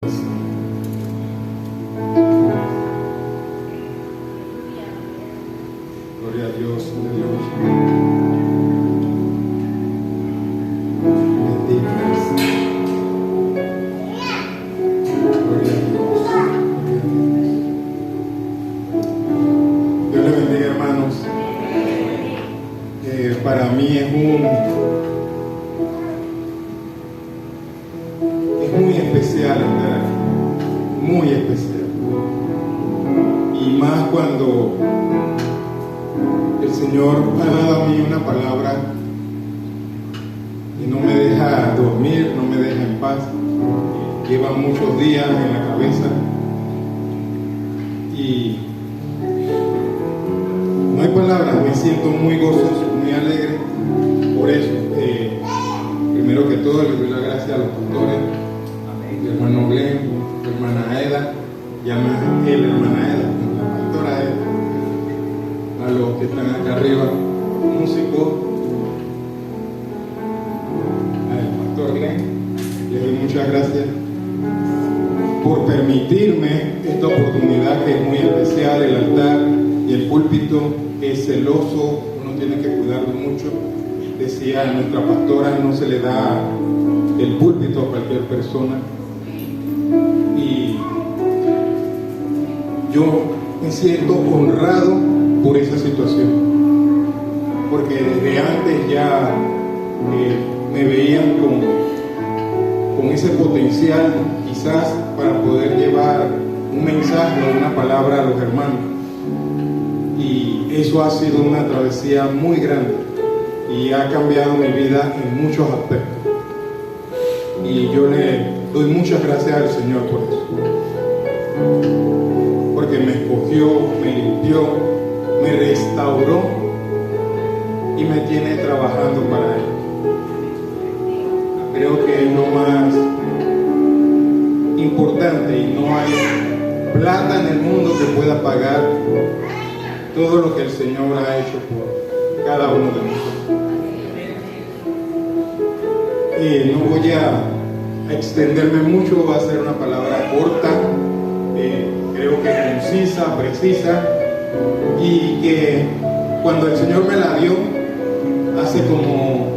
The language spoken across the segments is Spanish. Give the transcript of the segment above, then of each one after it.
Gloria a Dios, Dios. Bendito es. Gloria a Dios. Dios les bendiga, hermanos. Para mí es muy especial estar aquí, muy especial. Y más cuando el Señor ha dado a mí una palabra y no me deja dormir, no me deja en paz. Lleva muchos días en la cabeza y no hay palabras. Me siento muy gozoso, muy alegre. Por eso, primero que todo, le doy la gracia a los pastores, mi hermano Glenn, mi hermana Aida, llama él hermana Aida, la pastora Aida, a los que están acá arriba, músicos, al pastor Glenn. Le doy muchas gracias por permitirme esta oportunidad que es muy especial. El altar y el púlpito es celoso, uno tiene que cuidarlo mucho. Decía nuestra pastora, no se le da el púlpito a cualquier persona. Y yo me siento honrado por esa situación, porque desde antes ya me veían con ese potencial quizás para poder llevar un mensaje o una palabra a los hermanos, y eso ha sido una travesía muy grande y ha cambiado mi vida en muchos aspectos, y yo le doy muchas gracias al Señor por eso, porque me escogió, me limpió, me restauró y me tiene trabajando para Él. Creo que es lo más importante y no hay plata en el mundo que pueda pagar todo lo que el Señor ha hecho por cada uno de nosotros. No voy a extenderme mucho, va a ser una palabra corta, creo que concisa, precisa, y que cuando el Señor me la dio hace como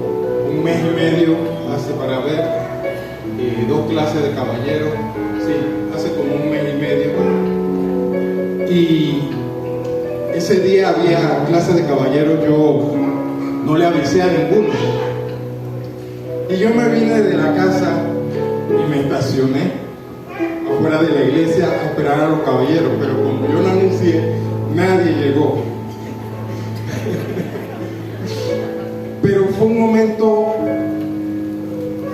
un mes y medio, hace para ver 2 clases de caballeros, sí, hace como un mes y medio, y ese día había clase de caballeros, yo no le avisé a ninguno, y yo me vine de la casa y me estacioné afuera de la iglesia a esperar a los caballeros, pero como yo lo anuncié, nadie llegó. Pero fue un momento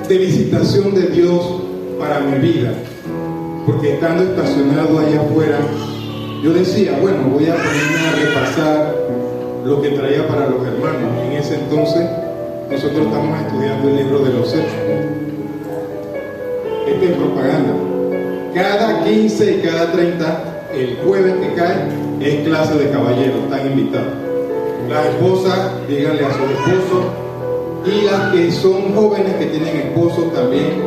de visitación de Dios para mi vida, porque estando estacionado allá afuera, yo decía, bueno, voy a ponerme a repasar lo que traía para los hermanos. En ese entonces nosotros estamos estudiando el libro de los Hechos. Esta es propaganda. Cada 15 y cada 30, el jueves que cae, es clase de caballeros, están invitados. Las esposas, díganle a su esposo, y las que son jóvenes que tienen esposos también,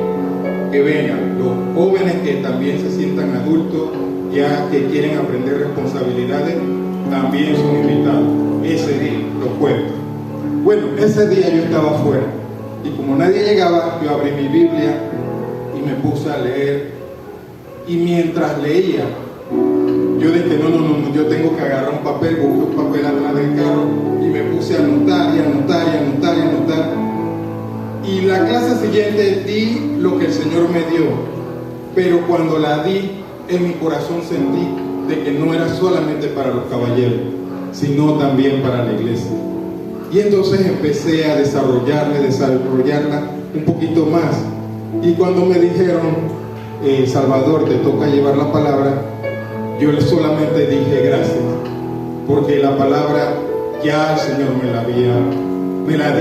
que vengan. Los jóvenes que también se sientan adultos, ya que quieren aprender responsabilidades, también son invitados. Ese día, los jueves. Bueno, ese día yo estaba afuera, y como nadie llegaba, yo abrí mi Biblia y me puse a leer, y mientras leía, yo dije, no, yo tengo que agarrar un papel, busqué un papel atrás del carro y me puse a anotar y anotar y anotar y anotar. Y la clase siguiente di lo que el Señor me dio, pero cuando la di, en mi corazón sentí de que no era solamente para los caballeros, sino también para la iglesia. Y entonces empecé a desarrollarla un poquito más. Y cuando me dijeron, Salvador, te toca llevar la palabra, yo solamente dije gracias, porque la palabra ya el Señor me la dio, me la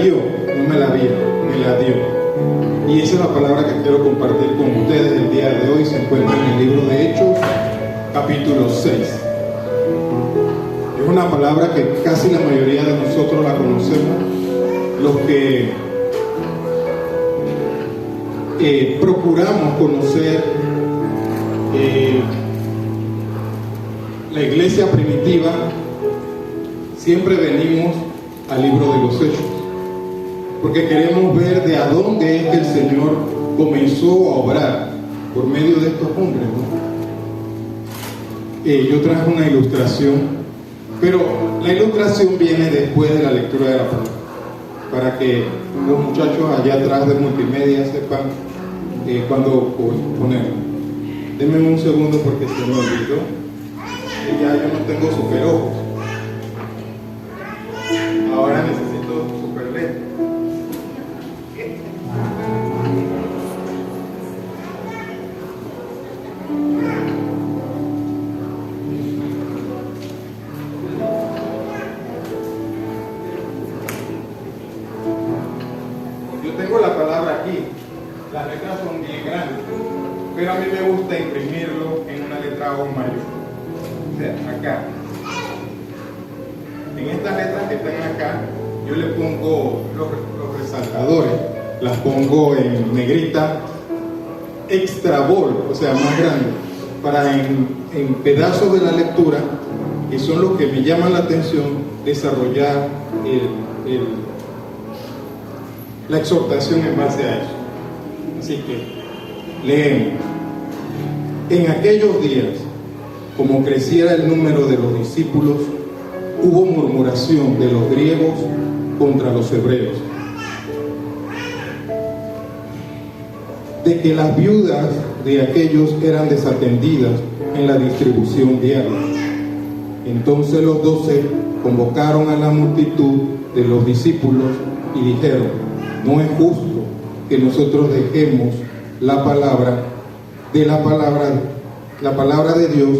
dio. Y esa es la palabra que quiero compartir con ustedes el día de hoy. Se encuentra en el libro de Hechos, capítulo 6. Es una palabra que casi la mayoría de nosotros la conocemos, los que procuramos conocer la iglesia primitiva, siempre venimos al libro de los Hechos, porque queremos ver de a dónde es que el Señor comenzó a obrar por medio de estos hombres, ¿no? Yo traje una ilustración, pero la ilustración viene después de la lectura de la palabra, para que los muchachos allá atrás de multimedia sepan cuándo ponerlo. Denme un segundo porque se me olvidó, y ya yo no tengo super ojos. Ahora necesito super lente. Yo tengo la palabra aquí, las letras son bien grandes, pero a mí me gusta imprimirlo en una letra aún mayor. O sea, acá. En estas letras que están acá, yo le pongo los resaltadores, las pongo en negrita extra bold, o sea, más grande, para en pedazos de la lectura, que son los que me llaman la atención, desarrollar la exhortación en base a eso. Así que leemos. En aquellos días, como creciera el número de los discípulos, hubo murmuración de los griegos contra los hebreos, de que las viudas de aquellos eran desatendidas en la distribución diaria. Entonces los 12 convocaron a la multitud de los discípulos y dijeron: no es justo que nosotros dejemos la palabra de Dios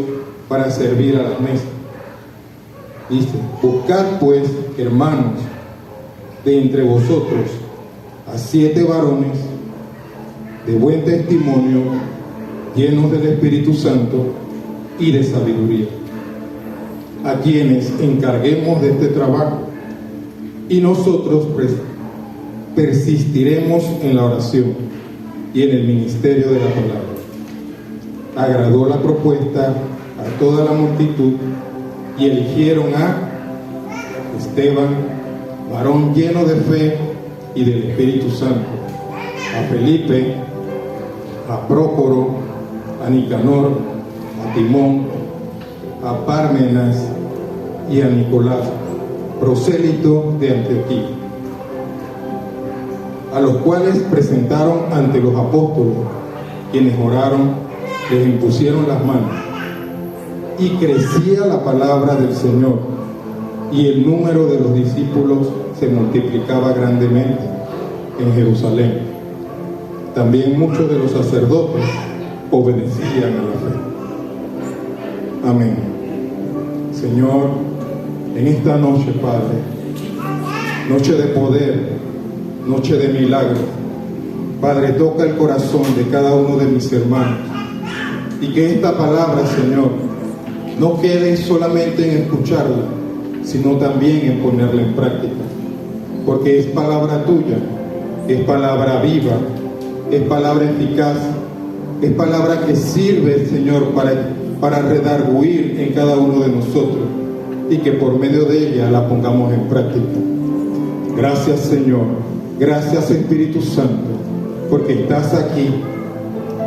para servir a la mesa. Dice: buscad pues, hermanos, de entre vosotros a 7 varones de buen testimonio, llenos del Espíritu Santo y de sabiduría, a quienes encarguemos de este trabajo, y nosotros persistiremos en la oración y en el ministerio de la palabra. Agradó la propuesta a toda la multitud y eligieron a Esteban, varón lleno de fe y del Espíritu Santo, a Felipe, a Prócoro, a Nicanor, a Timón, a Pármenas y a Nicolás, prosélito de Antioquía, a los cuales presentaron ante los apóstoles, quienes oraron, les impusieron las manos, y crecía la palabra del Señor, y el número de los discípulos se multiplicaba grandemente en Jerusalén. También muchos de los sacerdotes obedecían a la fe. Amén. Señor, en esta noche, Padre, noche de poder, noche de milagro, Padre, toca el corazón de cada uno de mis hermanos, y que esta palabra, Señor, no quede solamente en escucharla, sino también en ponerla en práctica, porque es palabra tuya, es palabra viva, es palabra eficaz, es palabra que sirve, Señor, para redarguir en cada uno de nosotros, y que por medio de ella la pongamos en práctica. Gracias, Señor, gracias, Espíritu Santo, porque estás aquí,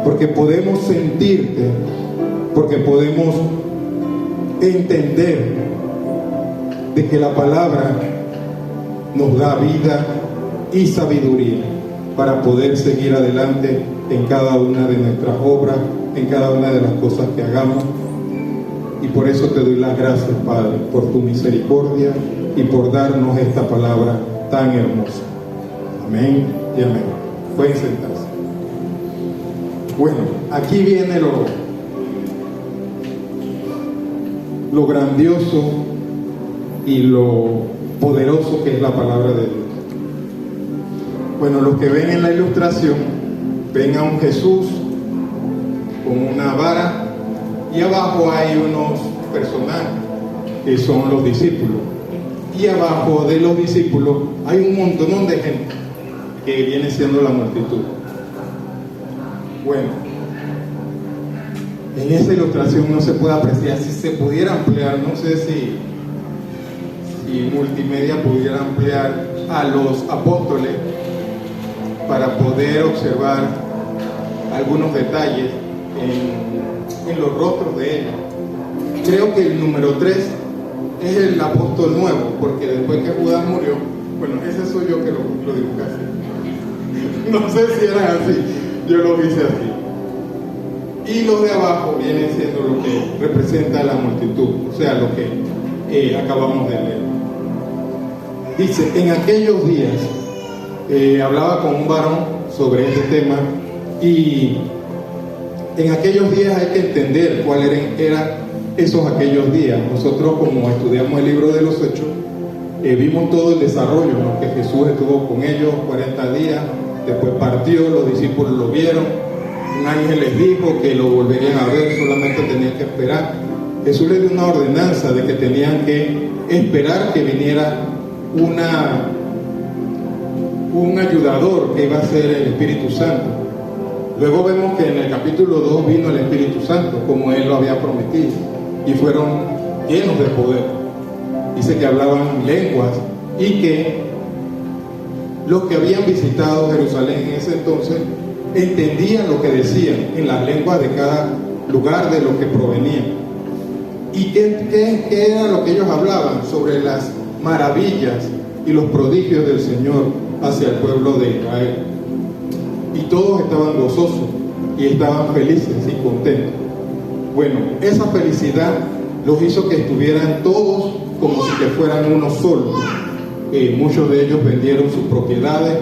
porque podemos sentirte, porque podemos entender de que la palabra nos da vida y sabiduría para poder seguir adelante en cada una de nuestras obras, en cada una de las cosas que hagamos. Y por eso te doy las gracias, Padre, por tu misericordia y por darnos esta palabra tan hermosa. Amén y amén. Pueden sentarse. Bueno, aquí viene lo grandioso y lo poderoso que es la palabra de Dios. Bueno, los que ven en la ilustración, ven a un Jesús con una vara, y abajo hay unos personajes que son los discípulos, y abajo de los discípulos hay un montón de gente que viene siendo la multitud. Bueno, en esa ilustración no se puede apreciar. Si se pudiera ampliar, no sé si multimedia pudiera ampliar a los apóstoles para poder observar algunos detalles en los rostros de ellos. Creo que el número 3 es el apóstol nuevo, porque después que Judas murió, bueno, ese soy yo que lo dibujé así. No sé si era así, yo lo hice así. Y los de abajo vienen siendo lo que representa la multitud, o sea, lo que acabamos de leer. Dice, en aquellos días, hablaba con un varón sobre este tema, y en aquellos días hay que entender cuáles eran aquellos días. Nosotros, como estudiamos el libro de los Hechos, vimos todo el desarrollo, ¿no? Que Jesús estuvo con ellos 40 días, después partió, los discípulos lo vieron, un ángel les dijo que lo volverían a ver, solamente tenían que esperar. Jesús les dio una ordenanza de que tenían que esperar que viniera un ayudador, que iba a ser el Espíritu Santo. Luego vemos que en el capítulo 2 vino el Espíritu Santo, como Él lo había prometido, y fueron llenos de poder. Dice que hablaban lenguas, y que los que habían visitado Jerusalén en ese entonces entendían lo que decían en las lenguas de cada lugar de lo que provenían. ¿Y qué era lo que ellos hablaban? Sobre las maravillas y los prodigios del Señor hacia el pueblo de Israel. Y todos estaban gozosos y estaban felices y contentos. Bueno, esa felicidad los hizo que estuvieran todos como si que fueran uno solo. Muchos de ellos vendieron sus propiedades,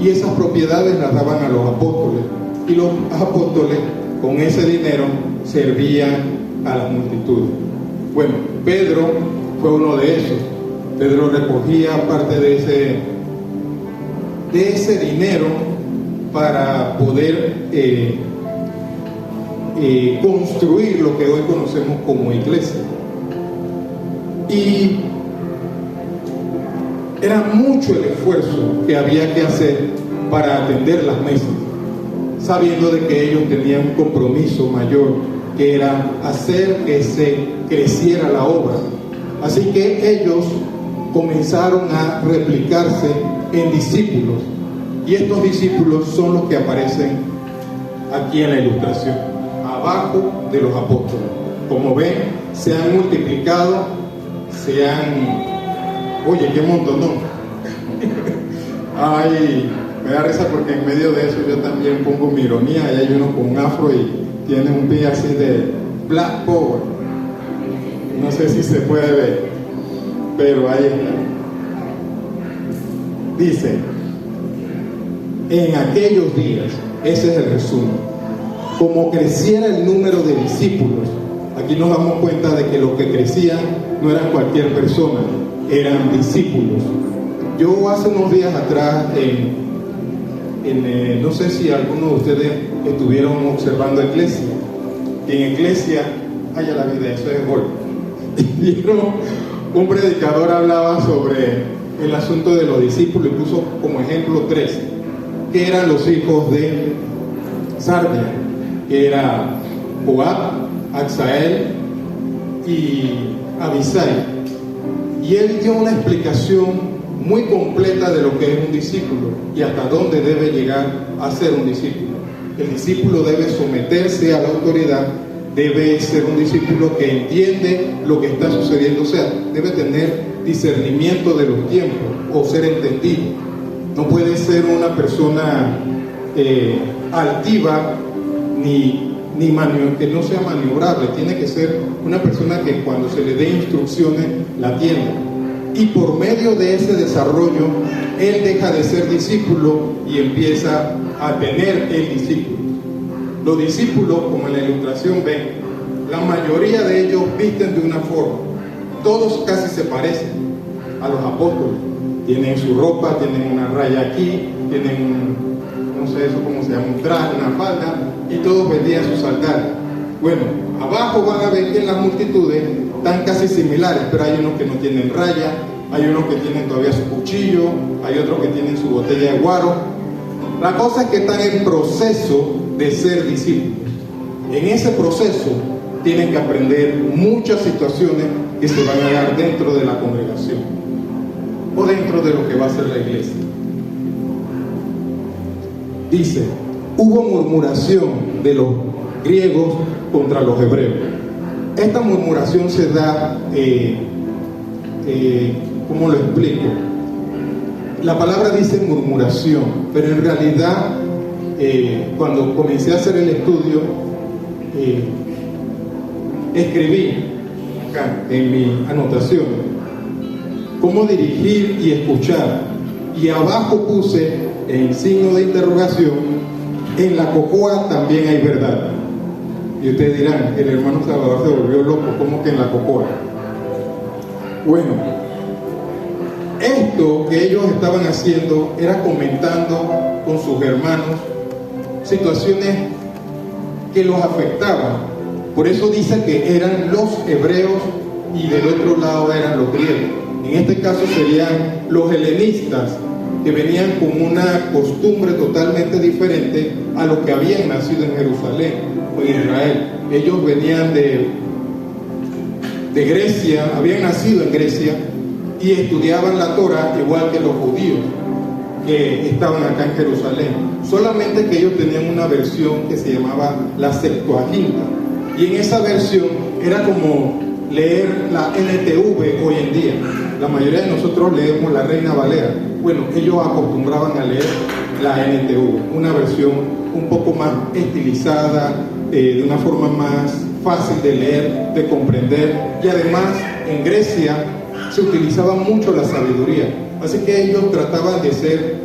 y esas propiedades las daban a los apóstoles, y los apóstoles con ese dinero servían a las multitudes. Bueno, Pedro fue uno de esos. Pedro recogía parte de ese dinero para poder construir lo que hoy conocemos como iglesia. Y era mucho el esfuerzo que había que hacer para atender las mesas, sabiendo de que ellos tenían un compromiso mayor, que era hacer que se creciera la obra. Así que ellos comenzaron a replicarse en discípulos, y estos discípulos son los que aparecen aquí en la ilustración, abajo de los apóstoles. Como ven, se han multiplicado, oye, qué montón, ¿no? Ay, me da risa porque en medio de eso yo también pongo mi ironía, y hay uno con un afro y tiene un pie así de Black Power. No sé si se puede ver, pero ahí está. Dice, en aquellos días, ese es el resumen, como creciera el número de discípulos. Aquí nos damos cuenta de que los que crecían no eran cualquier persona, eran discípulos. Yo hace unos días atrás, no sé si algunos de ustedes estuvieron observando Iglesia. En Iglesia, haya la vida, eso es gol. Un predicador hablaba sobre el asunto de los discípulos, y puso como ejemplo 3, que eran los hijos de Sardia, que era Joab, Axael y Abisai. Y él dio una explicación muy completa de lo que es un discípulo y hasta dónde debe llegar a ser un discípulo. El discípulo debe someterse a la autoridad, debe ser un discípulo que entiende lo que está sucediendo, o sea, debe tener discernimiento de los tiempos o ser entendido. No puede ser una persona altiva que no sea maniobrable. Tiene que ser una persona que cuando se le dé instrucciones la atienda. Y por medio de ese desarrollo, él deja de ser discípulo y empieza a tener el discípulo. Los discípulos, como en la ilustración ven, la mayoría de ellos visten de una forma. Todos casi se parecen a los apóstoles. Tienen su ropa, tienen una raya aquí, tienen no sé eso cómo se llama, un traje, una falda, y todos vendían sus sandalias. Bueno, abajo van a ver que en las multitudes están casi similares, pero hay unos que no tienen raya, hay unos que tienen todavía su cuchillo, hay otros que tienen su botella de guaro. La cosa es que están en proceso de ser discípulos. En ese proceso tienen que aprender muchas situaciones que se van a dar dentro de la congregación o dentro de lo que va a ser la iglesia. Dice, hubo murmuración de los griegos contra los hebreos. Esta murmuración se da, ¿cómo lo explico? La palabra dice murmuración, pero en realidad, cuando comencé a hacer el estudio, escribí acá en mi anotación cómo dirigir y escuchar, y abajo puse en signo de interrogación: en la cocoa también hay verdad. Y ustedes dirán, el hermano Salvador se volvió loco, ¿cómo que en la cocoa? Bueno, esto que ellos estaban haciendo era comentando con sus hermanos situaciones que los afectaban. Por eso dice que eran los hebreos y del otro lado eran los griegos. En este caso serían los helenistas, que venían con una costumbre totalmente diferente a los que habían nacido en Jerusalén o en Israel. Ellos venían de Grecia, habían nacido en Grecia y estudiaban la Torah igual que los judíos que estaban acá en Jerusalén. Solamente que ellos tenían una versión que se llamaba la Septuaginta, y en esa versión era como leer la NTV hoy en día. La mayoría de nosotros leemos la Reina Valera. Bueno, ellos acostumbraban a leer la NTV, una versión un poco más estilizada, de una forma más fácil de leer, de comprender, y además en Grecia se utilizaba mucho la sabiduría, así que ellos trataban de ser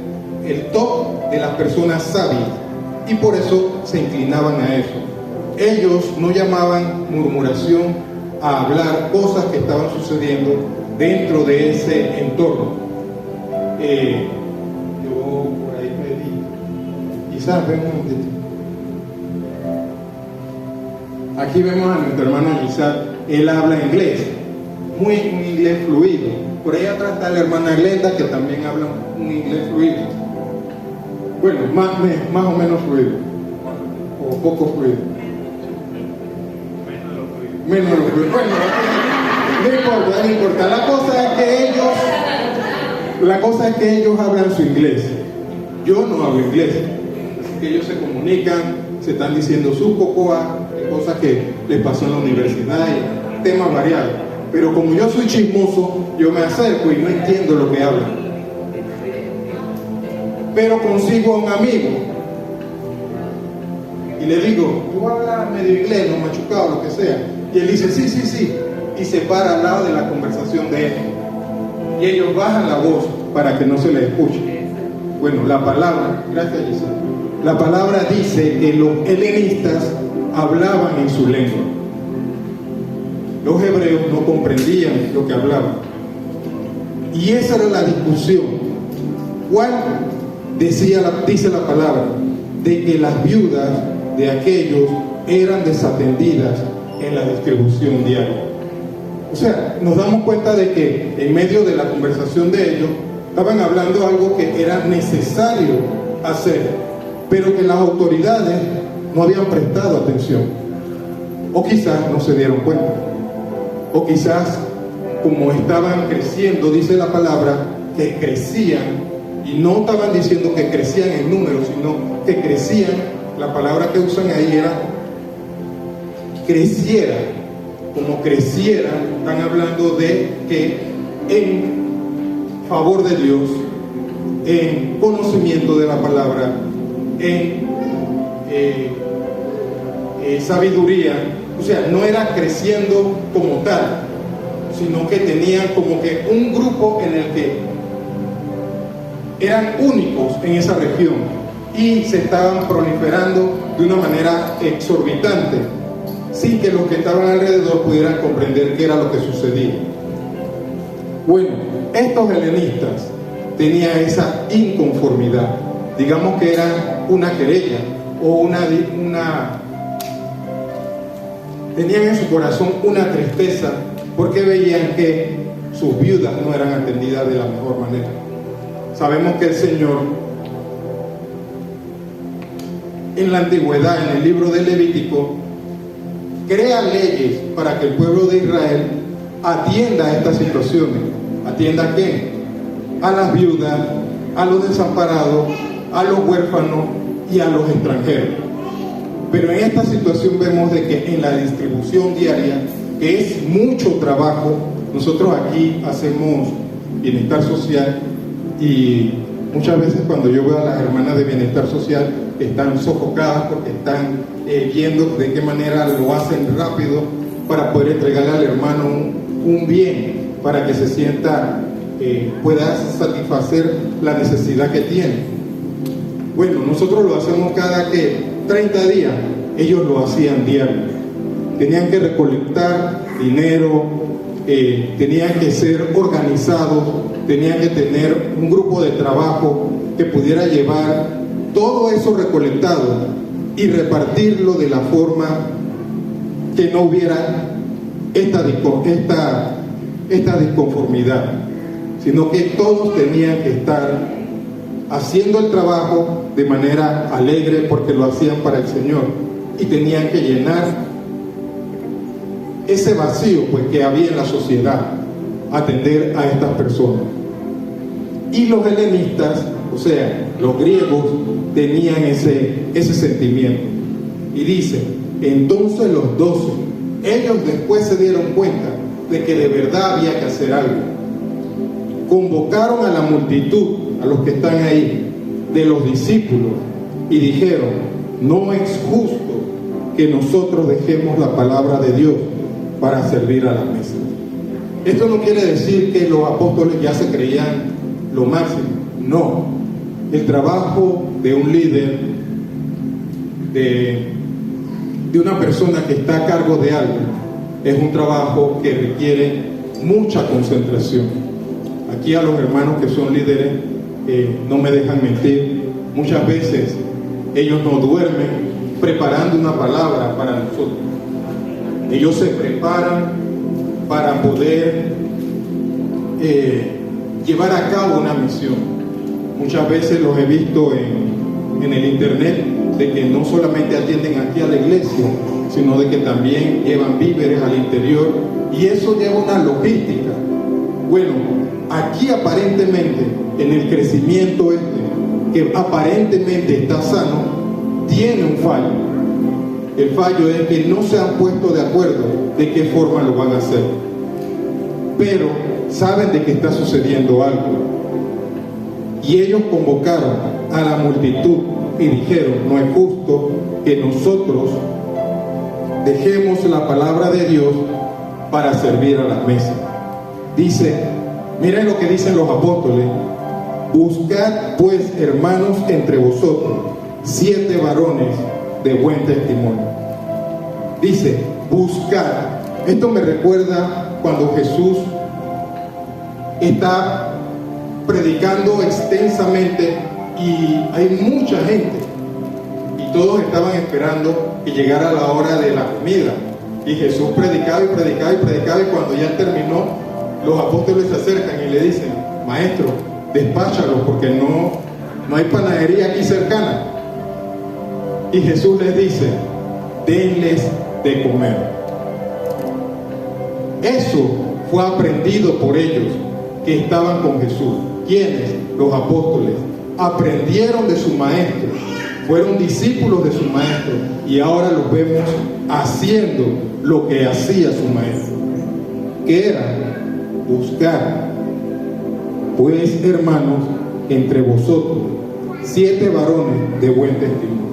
el top de las personas sabias y por eso se inclinaban a eso. Ellos no llamaban murmuración a hablar cosas que estaban sucediendo dentro de ese entorno. Yo por ahí pedí, quizás ven un momentito. Aquí vemos a nuestra hermana Giselle, él habla inglés, un inglés fluido. Por ahí atrás está la hermana Glenda, que también habla un inglés fluido. Bueno, más o menos fluido, o poco fluido. Menos lo fluido. Bueno, no importa. La cosa es que ellos hablan su inglés. Yo no hablo inglés, así que ellos se comunican, se están diciendo sus cocoa, cosas que les pasó en la universidad y temas variados. Pero como yo soy chismoso, yo me acerco y no entiendo lo que hablan. Pero consigo a un amigo y le digo, yo voy a hablar medio inglés, no machucado, lo que sea. Y él dice, sí. Y se para al lado de la conversación de él. Y ellos bajan la voz para que no se les escuche. Bueno, la palabra, gracias Giselle, la palabra dice que los helenistas hablaban en su lengua. Los hebreos no comprendían lo que hablaban. Y esa era la discusión. ¿Cuál dice la palabra? De que las viudas de aquellos eran desatendidas en la distribución diaria. O sea, nos damos cuenta de que en medio de la conversación de ellos estaban hablando algo que era necesario hacer, pero que las autoridades no habían prestado atención, o quizás no se dieron cuenta, o quizás como estaban creciendo, dice la palabra, que crecían, y no estaban diciendo que crecían en número, sino que crecían, la palabra que usan ahí era creciera, como creciera, están hablando de que en favor de Dios, en conocimiento de la palabra, en sabiduría. O sea, no era creciendo como tal, sino que tenían como que un grupo en el que eran únicos en esa región y se estaban proliferando de una manera exorbitante, sin que los que estaban alrededor pudieran comprender qué era lo que sucedía. Bueno, estos helenistas tenían esa inconformidad, digamos que era una querella o tenían en su corazón una tristeza porque veían que sus viudas no eran atendidas de la mejor manera. Sabemos que el Señor en la antigüedad, en el libro de Levítico, crea leyes para que el pueblo de Israel atienda a estas situaciones. ¿Atienda a quién? A las viudas, a los desamparados, a los huérfanos y a los extranjeros. Pero en esta situación vemos de que en la distribución diaria, que es mucho trabajo, nosotros aquí hacemos bienestar social y muchas veces cuando yo veo a las hermanas de bienestar social están sofocadas porque están viendo de qué manera lo hacen rápido para poder entregarle al hermano un bien, para que se sienta, pueda satisfacer la necesidad que tiene. Bueno, nosotros lo hacemos cada 30 días, ellos lo hacían diario. Tenían que recolectar dinero, tenían que ser organizados, tenían que tener un grupo de trabajo que pudiera llevar todo eso recolectado y repartirlo de la forma que no hubiera esta disconformidad, sino que todos tenían que estar haciendo el trabajo de manera alegre porque lo hacían para el Señor y tenían que llenar ese vacío pues que había en la sociedad, atender a estas personas. Y los helenistas, o sea, los griegos, tenían ese sentimiento. Y dice, entonces los 12, ellos después se dieron cuenta de que de verdad había que hacer algo. Convocaron a la multitud, a los que están ahí, de los discípulos, y dijeron, no es justo que nosotros dejemos la palabra de Dios para servir a la mesa. Esto no quiere decir que los apóstoles ya se creían lo máximo, no. El trabajo de un líder, de una persona que está a cargo de algo, es un trabajo que requiere mucha concentración. Aquí a los hermanos que son líderes, no me dejan mentir, muchas veces ellos no duermen preparando una palabra para nosotros. Ellos se preparan para poder llevar a cabo una misión. Muchas veces los he visto en el internet, de que no solamente atienden aquí a la iglesia, sino de que también llevan víveres al interior, y eso lleva una logística. Bueno, aquí aparentemente, en el crecimiento que aparentemente está sano, tiene un fallo. El fallo es que no se han puesto de acuerdo de qué forma lo van a hacer, pero saben de que está sucediendo algo, y ellos convocaron a la multitud y dijeron, no es justo que nosotros dejemos la palabra de Dios para servir a la mesa. Dice, miren lo que dicen los apóstoles: buscad pues, hermanos, entre vosotros 7 varones de buen testimonio. Dice, buscar. Esto me recuerda cuando Jesús está predicando extensamente y hay mucha gente y todos estaban esperando que llegara la hora de la comida, y Jesús predicaba y predicaba y predicaba, y cuando ya terminó, los apóstoles se acercan y le dicen, maestro, despáchalos porque no hay panadería aquí cercana. Y Jesús les dice, denles de comer. Eso fue aprendido por ellos que estaban con Jesús. ¿Quiénes? Los apóstoles. Aprendieron de su maestro, fueron discípulos de su maestro, y ahora los vemos haciendo lo que hacía su maestro, que era buscar pues, hermanos, entre vosotros 7 varones de buen testimonio.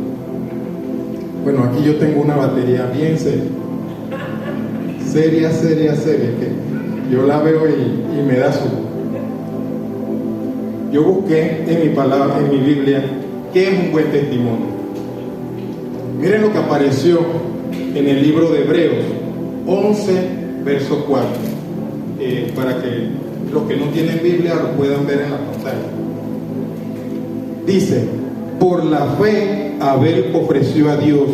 Bueno, aquí yo tengo una batería bien seria, que yo la veo y me da susto. Yo busqué en mi palabra, en mi Biblia, ¿qué es un buen testimonio? Miren lo que apareció en el libro de Hebreos 11, verso 4, para que los que no tienen Biblia lo puedan ver en la pantalla. Dice, por la fe Abel ofreció a Dios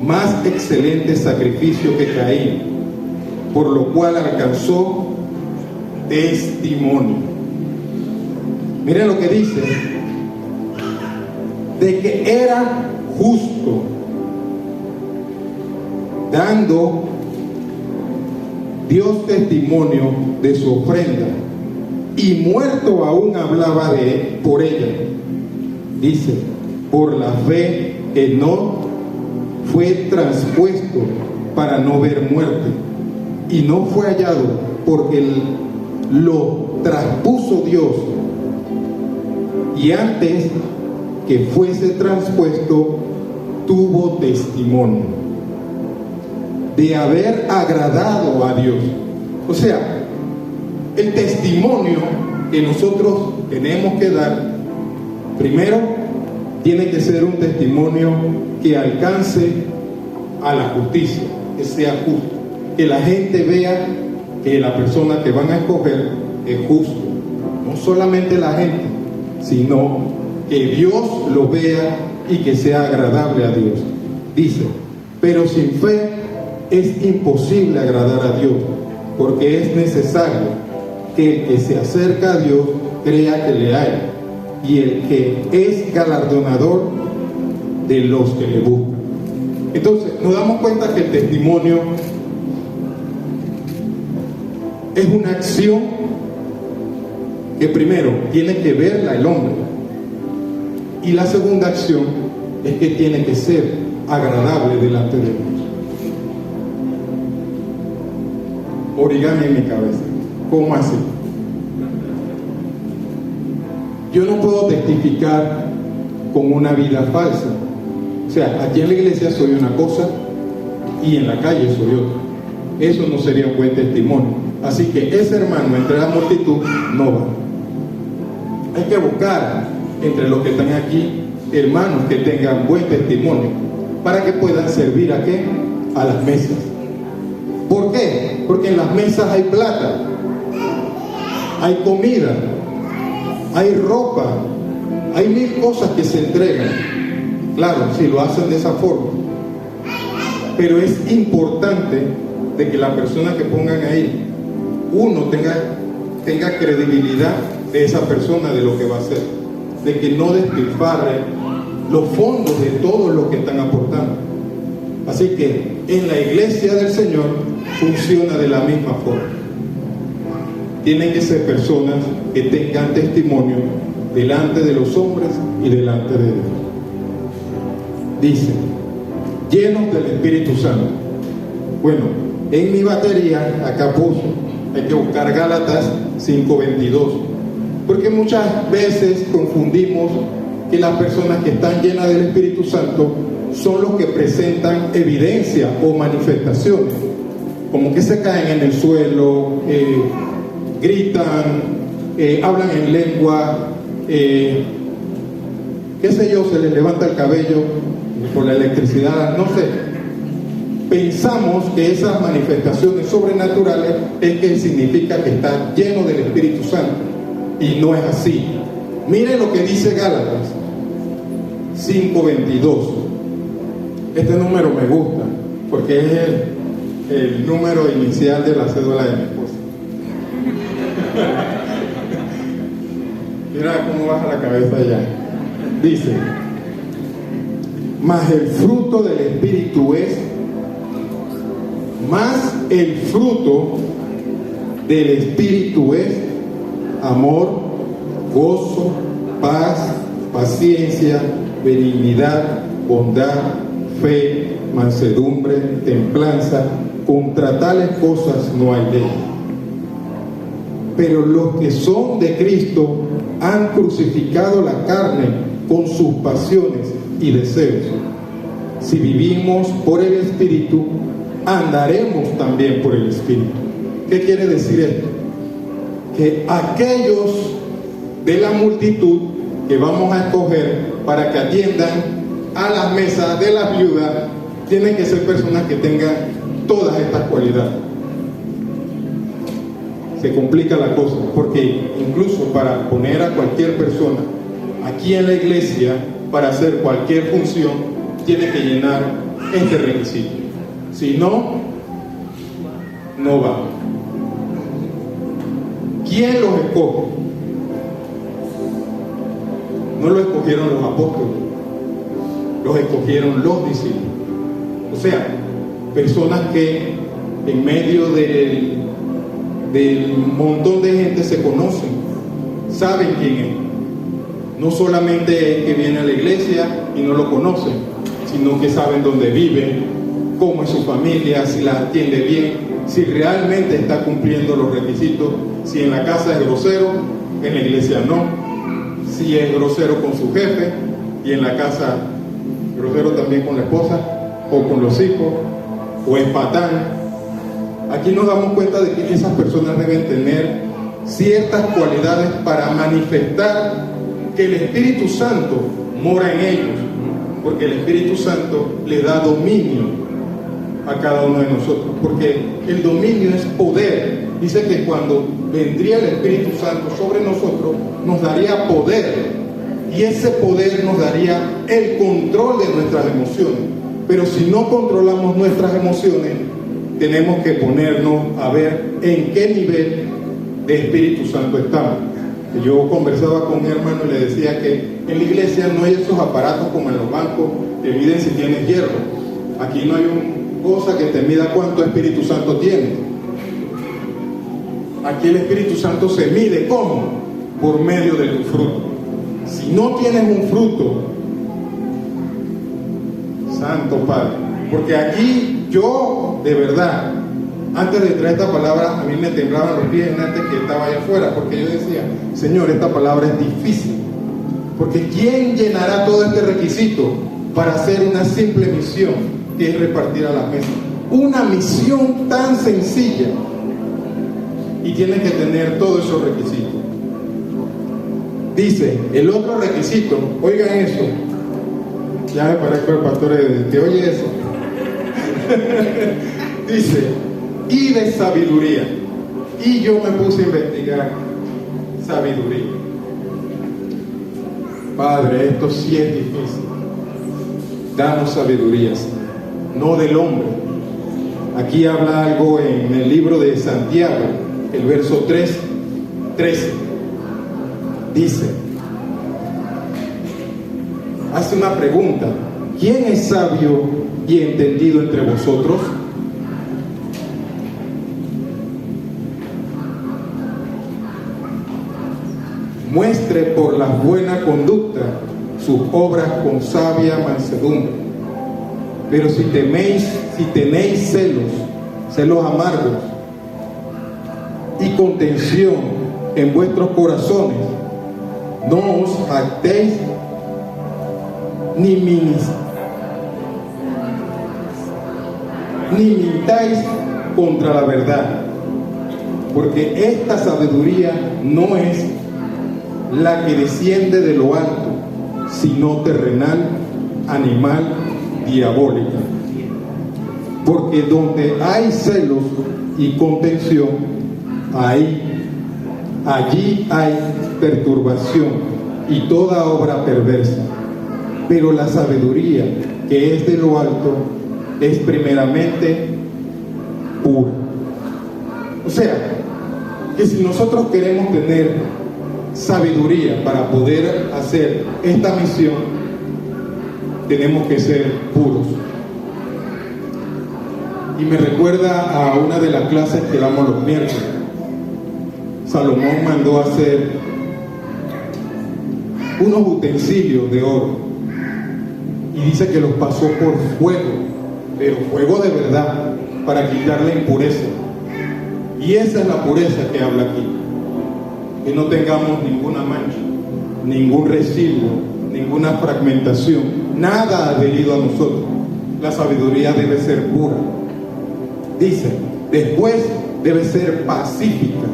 más excelente sacrificio que Caín, por lo cual alcanzó testimonio. Miren lo que dice, de que era justo. dando Dios testimonio de su ofrenda, y muerto aún hablaba de él, por ella. Dice, por la fe Enoc fue traspuesto para no ver muerte, y no fue hallado porque lo traspuso Dios, y antes que fuese traspuesto tuvo testimonio de haber agradado a Dios. O sea, el testimonio que nosotros tenemos que dar, primero, tiene que ser un testimonio que alcance a la justicia, que sea justo, que la gente vea que la persona que van a escoger es justo. No solamente la gente, sino que Dios lo vea y que sea agradable a Dios. Dice, pero sin fe es imposible agradar a Dios, porque es necesario que el que se acerca a Dios crea que le hay, y el que es galardonador de los que le buscan. Entonces nos damos cuenta que el testimonio es una acción que primero tiene que verla el hombre, y la segunda acción es que tiene que ser agradable delante de Dios. Origami en mi cabeza. ¿Cómo así? Yo no puedo testificar con una vida falsa. O sea, aquí en la iglesia soy una cosa y en la calle soy otra. Eso no sería un buen testimonio. Así que ese hermano entre la multitud no va. Hay que buscar entre los que están aquí hermanos que tengan buen testimonio para que puedan servir a qué? A las mesas. ¿Por qué? Porque en las mesas hay plata, hay comida, hay ropa, hay mil cosas que se entregan. Claro, si lo hacen de esa forma. Pero es importante de que la persona que pongan ahí, uno tenga credibilidad de esa persona, de lo que va a hacer, de que no despilfarre los fondos de todos los que están aportando. Así que en la iglesia del Señor funciona de la misma forma. Tienen que ser personas que tengan testimonio delante de los hombres y delante de Dios. Dice, llenos del Espíritu Santo. Bueno, en mi batería acá puso, hay que buscar Gálatas 5:22, porque muchas veces confundimos que las personas que están llenas del Espíritu Santo son los que presentan evidencia o manifestaciones, como que se caen en el suelo, gritan, hablan en lengua, qué sé yo, se les levanta el cabello por la electricidad, no sé. Pensamos que esas manifestaciones sobrenaturales es que significa que está lleno del Espíritu Santo, y no es así. Miren lo que dice Gálatas 5:22. Este número me gusta porque es el número inicial de la cédula de mi esposa. Mira cómo baja la cabeza ya. Dice, mas el fruto del Espíritu es, más el fruto del Espíritu es amor, gozo, paz, paciencia, benignidad, bondad, fe, mansedumbre, templanza. Contra tales cosas no hay ley. Pero los que son de Cristo han crucificado la carne con sus pasiones y deseos. Si vivimos por el Espíritu, andaremos también por el Espíritu. ¿Qué quiere decir esto? Que aquellos de la multitud que vamos a escoger para que atiendan a las mesas de las viudas tienen que ser personas que tengan todas estas cualidades. Se complica la cosa, porque incluso para poner a cualquier persona aquí en la iglesia para hacer cualquier función tiene que llenar este requisito. Si no, no va. ¿Quién los escoge? No lo escogieron los apóstoles, los escogieron los discípulos. O sea, Personas que en medio del montón de gente se conocen, saben quién es. No solamente es que viene a la iglesia y no lo conocen, sino que saben dónde vive, cómo es su familia, si la atiende bien, si realmente está cumpliendo los requisitos, si en la casa es grosero, en la iglesia no, si es grosero con su jefe y en la casa grosero también con la esposa o con los hijos, o es patán. Aquí nos damos cuenta de que esas personas deben tener ciertas cualidades para manifestar que el Espíritu Santo mora en ellos, porque el Espíritu Santo le da dominio a cada uno de nosotros, porque el dominio es poder. Dice que cuando vendría el Espíritu Santo sobre nosotros, nos daría poder, y ese poder nos daría el control de nuestras emociones. Pero si no controlamos nuestras emociones, tenemos que ponernos a ver en qué nivel de Espíritu Santo estamos. Yo conversaba con mi hermano y le decía que en la iglesia no hay esos aparatos como en los bancos que miden si tienes hierro. Aquí no hay una cosa que te mida cuánto Espíritu Santo tienes. Aquí el Espíritu Santo se mide, ¿cómo? Por medio de tu fruto. Si no tienes un fruto, Santo Padre, porque aquí yo, de verdad, antes de traer esta palabra, a mí me temblaban los pies antes que estaba allá afuera, porque yo decía, Señor, esta palabra es difícil, porque ¿quién llenará todo este requisito para hacer una simple misión, que es repartir a la mesa? Una misión tan sencilla, y tiene que tener todos esos requisitos. Dice, el otro requisito, oigan eso, ya me parezco al pastor que oye eso. Dice, y de sabiduría. Y yo me puse a investigar sabiduría. Padre, esto sí es difícil. Danos sabiduría, no del hombre. Aquí habla algo en el libro de Santiago, el verso 13. Dice, hace una pregunta: ¿quién es sabio y entendido entre vosotros? Muestre por la buena conducta sus obras con sabia mansedumbre. Pero si tenéis celos amargos y contención en vuestros corazones, no os jactéis ni mintáis contra la verdad, porque esta sabiduría no es la que desciende de lo alto, sino terrenal, animal, diabólica. Porque donde hay celos y contención, allí hay perturbación y toda obra perversa. Pero la sabiduría que es de lo alto es primeramente pura. O sea, que si nosotros queremos tener sabiduría para poder hacer esta misión, tenemos que ser puros. Y me recuerda a una de las clases que damos los miércoles. Salomón mandó a hacer unos utensilios de oro y dice que los pasó por fuego, pero fuego de verdad, para quitar la impureza. Y esa es la pureza que habla aquí, que no tengamos ninguna mancha, ningún residuo, ninguna fragmentación, nada adherido a nosotros. La sabiduría debe ser pura. Dice, después debe ser pacífica.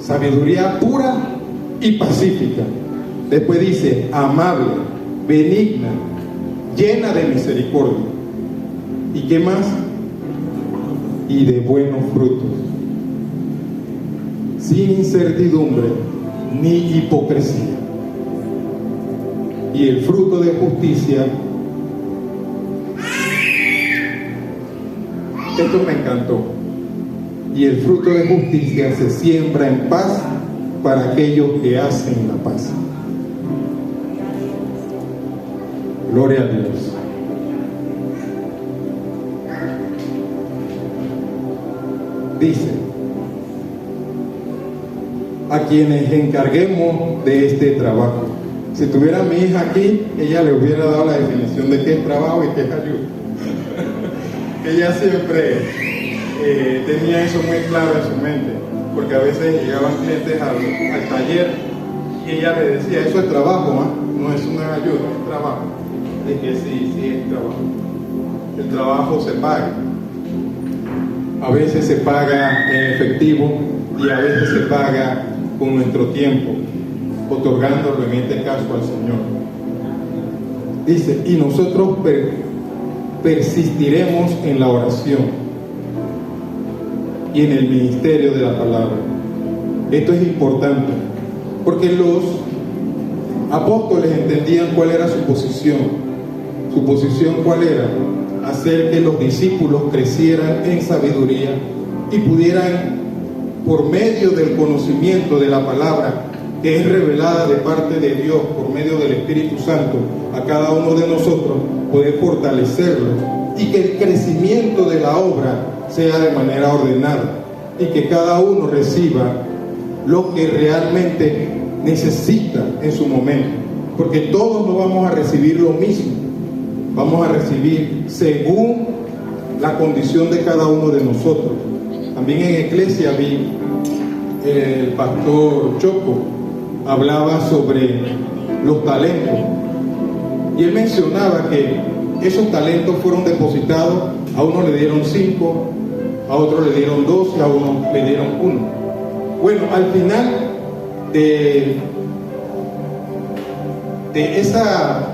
Sabiduría pura y pacífica. Después dice, amable, benigna, llena de misericordia. ¿Y qué más? Y de buenos frutos, sin incertidumbre ni hipocresía. Y el fruto de justicia, esto me encantó, y el fruto de justicia se siembra en paz para aquellos que hacen la paz. Gloria a Dios. dice: a quienes encarguemos de este trabajo. Si tuviera mi hija aquí, ella le hubiera dado la definición de qué es trabajo y qué es ayuda. Ella siempre tenía eso muy claro en su mente, porque a veces llegaban clientes al taller y ella le decía: eso es trabajo, no es una ayuda, es trabajo. Dije: sí, es trabajo. El trabajo se paga. A veces se paga en efectivo y a veces se paga con nuestro tiempo, otorgándolo en este caso al Señor. Dice: y nosotros persistiremos en la oración y en el ministerio de la palabra. Esto es importante, porque los apóstoles entendían cuál era su posición. Su posición, ¿cuál era? Hacer que los discípulos crecieran en sabiduría y pudieran, por medio del conocimiento de la palabra que es revelada de parte de Dios por medio del Espíritu Santo a cada uno de nosotros, poder fortalecerlo y que el crecimiento de la obra sea de manera ordenada y que cada uno reciba lo que realmente necesita en su momento, porque todos no vamos a recibir lo mismo, vamos a recibir según la condición de cada uno de nosotros. También en Iglesia vi el pastor Choco hablaba sobre los talentos y él mencionaba que esos talentos fueron depositados. A uno le dieron 5, a otro le dieron 2 y a uno le dieron 1. Bueno, al final de esa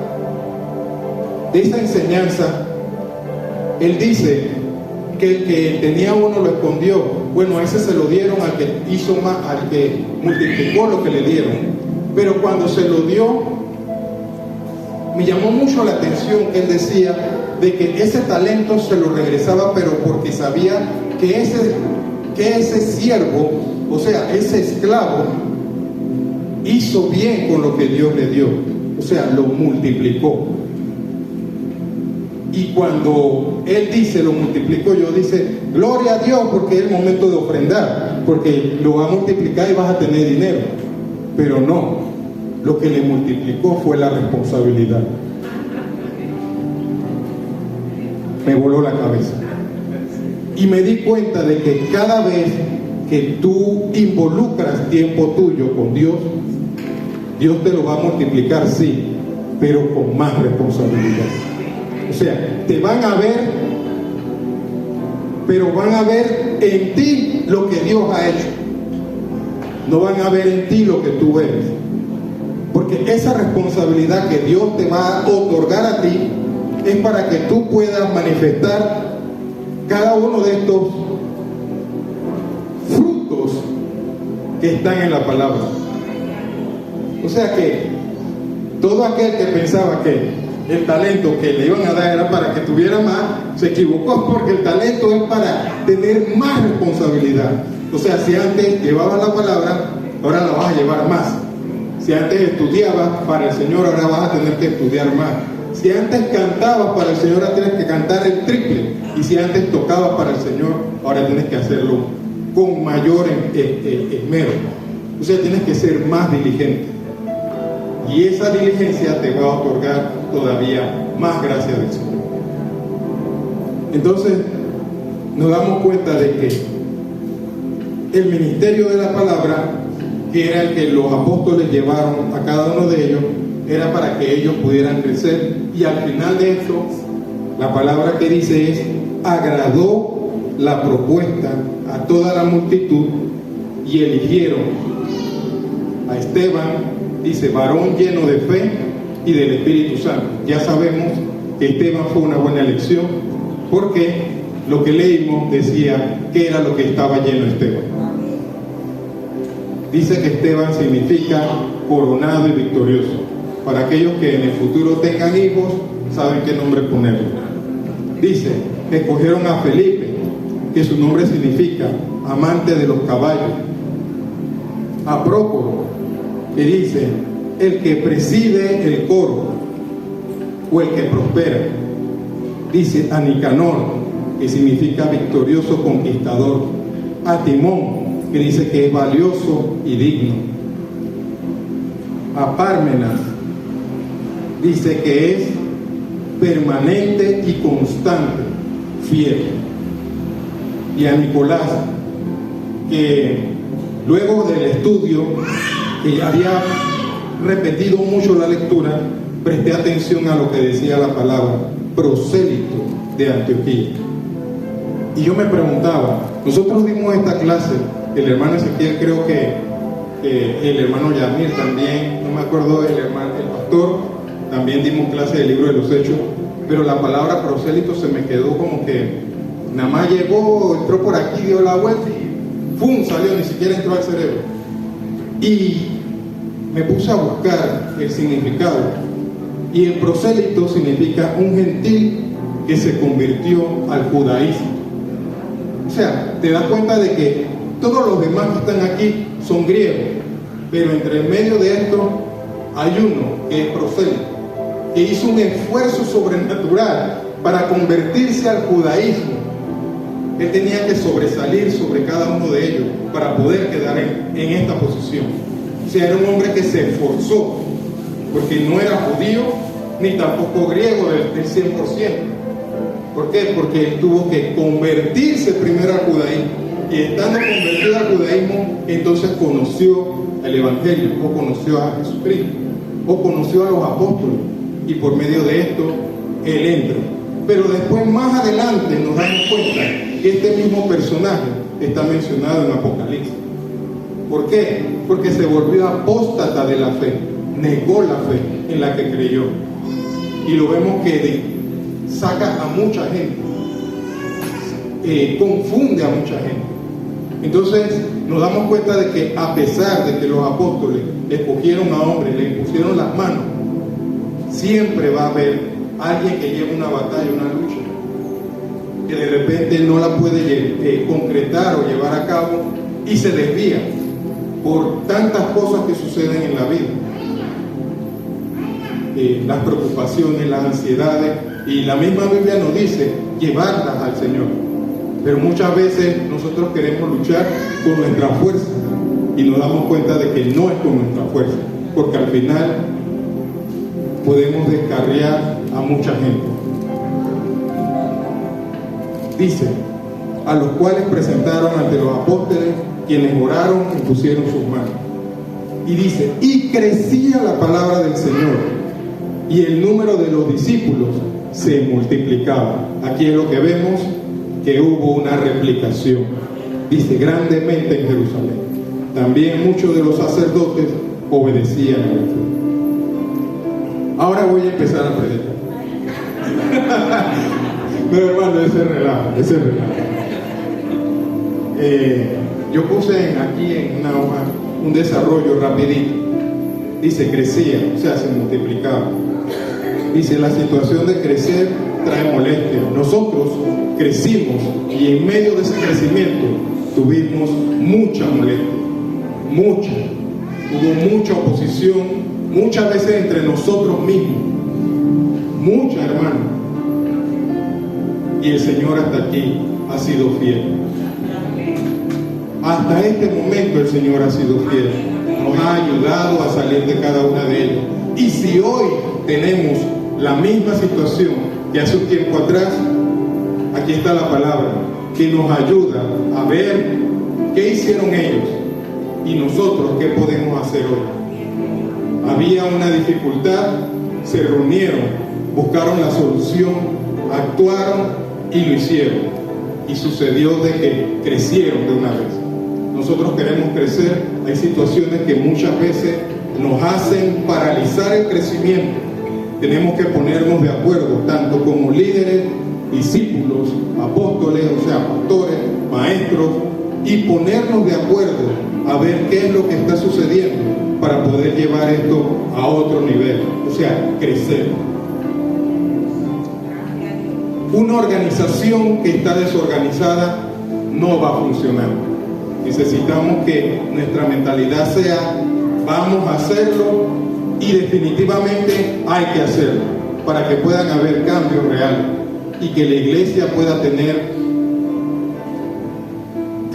enseñanza, él dice que el que tenía 1 lo escondió. Bueno, a ese se lo dieron al que hizo más, al que multiplicó lo que le dieron. Pero cuando se lo dio, me llamó mucho la atención que él decía de que ese talento se lo regresaba, pero porque sabía que ese siervo, o sea, ese esclavo, hizo bien con lo que Dios le dio. O sea, lo multiplicó. Y cuando él dice lo multiplicó, yo dice: gloria a Dios, porque es el momento de ofrendar, porque lo va a multiplicar y vas a tener dinero. Pero no, lo que le multiplicó fue la responsabilidad. Me voló la cabeza y me di cuenta de que cada vez que tú involucras tiempo tuyo con Dios, Dios te lo va a multiplicar, sí, pero con más responsabilidad. O sea, te van a ver, pero van a ver en ti lo que Dios ha hecho. No van a ver en ti lo que tú eres. Porque esa responsabilidad que Dios te va a otorgar a ti es para que tú puedas manifestar cada uno de estos frutos que están en la palabra. O sea que todo aquel que pensaba que el talento que le iban a dar era para que tuviera más, se equivocó, porque el talento es para tener más responsabilidad. O sea, si antes llevabas la palabra, ahora la vas a llevar más. Si antes estudiabas para el Señor, ahora vas a tener que estudiar más. Si antes cantabas para el Señor, ahora tienes que cantar el triple. Y si antes tocabas para el Señor, ahora tienes que hacerlo con mayor esmero. O sea, tienes que ser más diligente. Y esa diligencia te va a otorgar todavía más gracia del Señor. Entonces, nos damos cuenta de que el ministerio de la palabra, que era el que los apóstoles llevaron a cada uno de ellos, era para que ellos pudieran crecer. Y al final de esto, la palabra que dice es: agradó la propuesta a toda la multitud y eligieron a Esteban, dice, varón lleno de fe y del Espíritu Santo. Ya sabemos que Esteban fue una buena elección, porque lo que leímos decía que era lo que estaba lleno Esteban. Dice que Esteban significa coronado y victorioso. Para aquellos que en el futuro tengan hijos, saben qué nombre ponerle. Dice que escogieron a Felipe, que su nombre significa amante de los caballos. A Prócoro, que dice el que preside el coro o el que prospera. Dice a Nicanor, que significa victorioso conquistador. a Timón, que dice que es valioso y digno. A Pármenas dice que es permanente y constante, fiel. Y a Nicolás, que luego del estudio, que había repetido mucho la lectura, presté atención a lo que decía la palabra prosélito de Antioquía. Y yo me preguntaba, nosotros dimos esta clase, el hermano Ezequiel, creo que el hermano Yamir también, no me acuerdo, el pastor, también dimos clase del libro de los Hechos, pero la palabra prosélito se me quedó como que nada más llegó, entró por aquí, dio la vuelta y ¡pum! Salió, ni siquiera entró al cerebro. Y me puse a buscar el significado, y el prosélito significa un gentil que se convirtió al judaísmo. O sea, te das cuenta de que todos los demás que están aquí son griegos, pero entre el medio de esto hay uno que es prosélito, que hizo un esfuerzo sobrenatural para convertirse al judaísmo. Él tenía que sobresalir sobre cada uno de ellos para poder quedar en esta posición. O sea, era un hombre que se esforzó, porque no era judío ni tampoco griego del 100%. ¿Por qué? Porque él tuvo que convertirse primero al judaísmo, y estando convertido al judaísmo, entonces conoció el Evangelio, o conoció a Jesucristo, o conoció a los apóstoles, y por medio de esto él entra. Pero después, más adelante, nos damos cuenta que este mismo personaje está mencionado en Apocalipsis. ¿Por qué? Porque se volvió apóstata de la fe, negó la fe en la que creyó, y lo vemos que saca a mucha gente, confunde a mucha gente. Entonces nos damos cuenta de que, a pesar de que los apóstoles escogieron a hombres, le impusieron las manos, siempre va a haber alguien que lleva una batalla, una lucha, que de repente no la puede concretar o llevar a cabo, y se desvía por tantas cosas que suceden en la vida. Las preocupaciones, las ansiedades, y la misma Biblia nos dice llevarlas al Señor. Pero muchas veces nosotros queremos luchar con nuestra fuerza, y nos damos cuenta de que no es con nuestra fuerza, porque al final podemos descarriar a mucha gente. Dice, a los cuales presentaron ante los apóstoles, quienes oraron y pusieron sus manos. Y dice, y crecía la palabra del Señor, y el número de los discípulos se multiplicaba. Aquí es lo que vemos, que hubo una replicación. Dice, grandemente en Jerusalén. También muchos de los sacerdotes obedecían a la fe. Ahora voy a empezar a predicar. No, hermano, ese es relajo. Yo puse aquí en una hoja un desarrollo rapidito. Dice, crecía, o sea, se multiplicaba. Dice, la situación de crecer trae molestia. Nosotros crecimos, y en medio de ese crecimiento tuvimos mucha molestia, mucha. Hubo mucha oposición, muchas veces entre nosotros mismos, mucha, hermano. Y el Señor hasta aquí ha sido fiel. Hasta este momento el Señor ha sido fiel. Nos ha ayudado a salir de cada una de ellas. Y si hoy tenemos la misma situación que hace un tiempo atrás, aquí está la palabra que nos ayuda a ver qué hicieron ellos y nosotros qué podemos hacer hoy. Había una dificultad, se reunieron, buscaron la solución, actuaron y lo hicieron, y sucedió de que crecieron de una vez. Nosotros queremos crecer. Hay situaciones que muchas veces nos hacen paralizar el crecimiento. Tenemos que ponernos de acuerdo, tanto como líderes, discípulos, apóstoles, o sea, pastores, maestros, y ponernos de acuerdo a ver qué es lo que está sucediendo para poder llevar esto a otro nivel, o sea, crecer. Una organización que está desorganizada no va a funcionar. Necesitamos que nuestra mentalidad sea, vamos a hacerlo, y definitivamente hay que hacerlo para que puedan haber cambios reales y que la iglesia pueda tener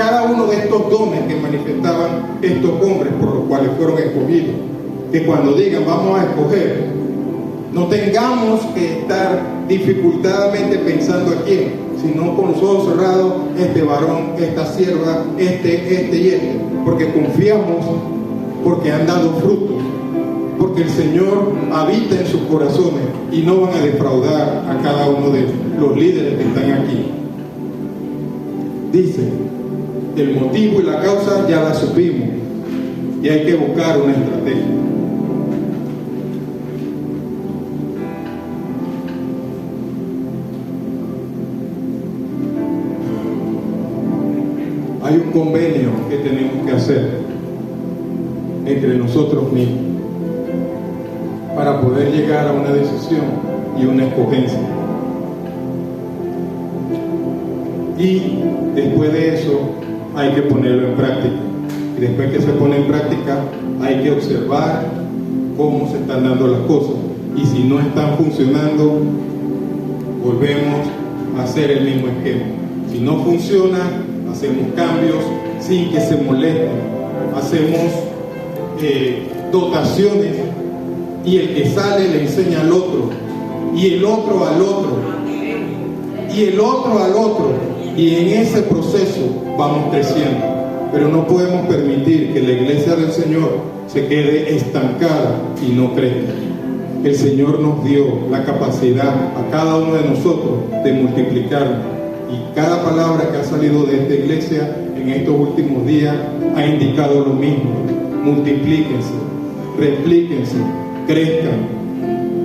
cada uno de estos dones que manifestaban estos hombres por los cuales fueron escogidos. Que cuando digan vamos a escoger, no tengamos que estar dificultadamente pensando a quién, sino con los ojos cerrados, este varón, esta sierva, este y este, porque confiamos, porque han dado frutos, porque el Señor habita en sus corazones y no van a defraudar a cada uno de los líderes que están aquí. Dice, el motivo y la causa ya la supimos y hay que buscar una estrategia. Hay un convenio que tenemos que hacer entre nosotros mismos para poder llegar a una decisión y una escogencia. Y después de eso hay que ponerlo en práctica. Y después que se pone en práctica hay que observar cómo se están dando las cosas. Y si no están funcionando, volvemos a hacer el mismo esquema. Si no funciona, hacemos cambios sin que se molesten, hacemos dotaciones y el que sale le enseña al otro y el otro al otro y el otro al otro, y en ese proceso vamos creciendo. Pero no podemos permitir que la iglesia del Señor se quede estancada y no crezca. El Señor nos dio la capacidad a cada uno de nosotros de multiplicarnos. Y cada palabra que ha salido de esta iglesia en estos últimos días ha indicado lo mismo. Multiplíquense, replíquense, crezcan.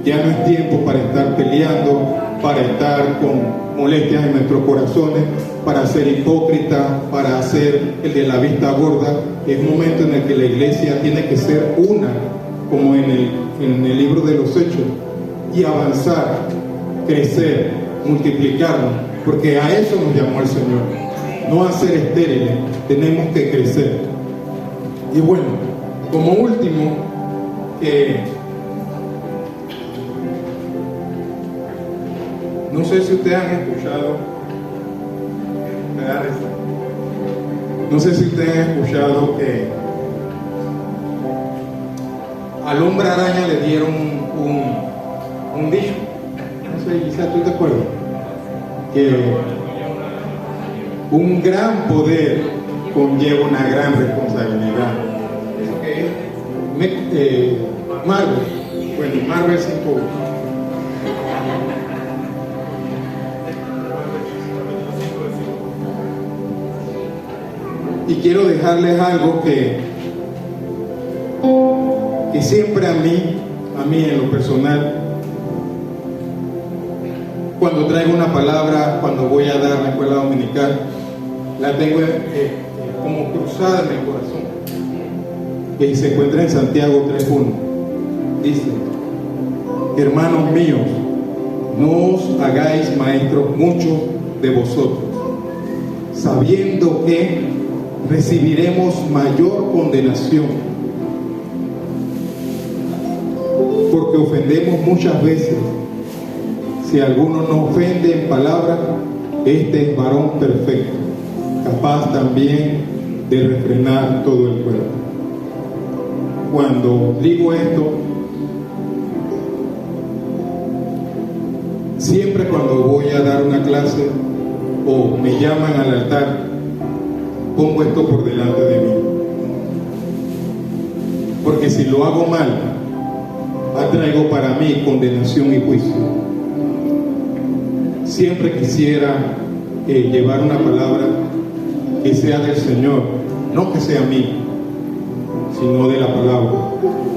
Ya no es tiempo para estar peleando, para estar con molestias en nuestros corazones, para ser hipócrita, para hacer el de la vista gorda. Es momento en el que la iglesia tiene que ser una, como en el libro de los Hechos, y avanzar, crecer, multiplicarnos. Porque a eso nos llamó el Señor, no a ser estériles, tenemos que crecer. Y bueno, como último, no sé si ustedes han escuchado, que al hombre araña le dieron un dicho. No sé, quizás tú te acuerdas. Que un gran poder conlleva una gran responsabilidad. ¿Eso qué es? Marvel. Bueno, Marvel 5. Y quiero dejarles algo que siempre a mí en lo personal, cuando traigo una palabra, cuando voy a dar la escuela dominical, la tengo como cruzada en el corazón. Que se encuentra en Santiago 3:1. Dice: hermanos míos, no os hagáis maestros muchos de vosotros, sabiendo que recibiremos mayor condenación, porque ofendemos muchas veces. Si alguno no ofende en palabra, este es varón perfecto, capaz también de refrenar todo el cuerpo. Cuando digo esto, siempre cuando voy a dar una clase o me llaman al altar, pongo esto por delante de mí. Porque si lo hago mal, atraigo para mí condenación y juicio. Siempre quisiera llevar una palabra que sea del Señor, no que sea mía, sino de la palabra,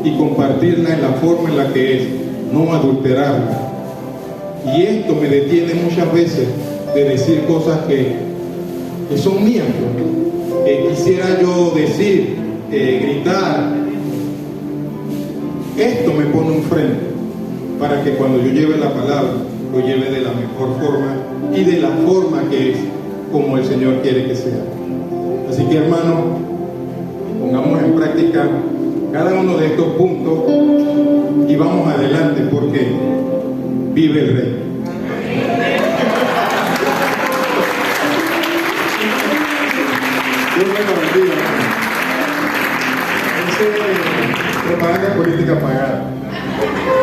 y compartirla en la forma en la que es, no adulterarla. Y esto me detiene muchas veces de decir cosas que son mías, que quisiera yo decir, gritar. Esto me pone un freno para que cuando yo lleve la palabra, lo lleve de la mejor forma y de la forma que es como el Señor quiere que sea. Así que, hermanos, pongamos en práctica cada uno de estos puntos y vamos adelante, porque vive el Rey. Dios me lo bendiga. Esa es propaganda política pagada.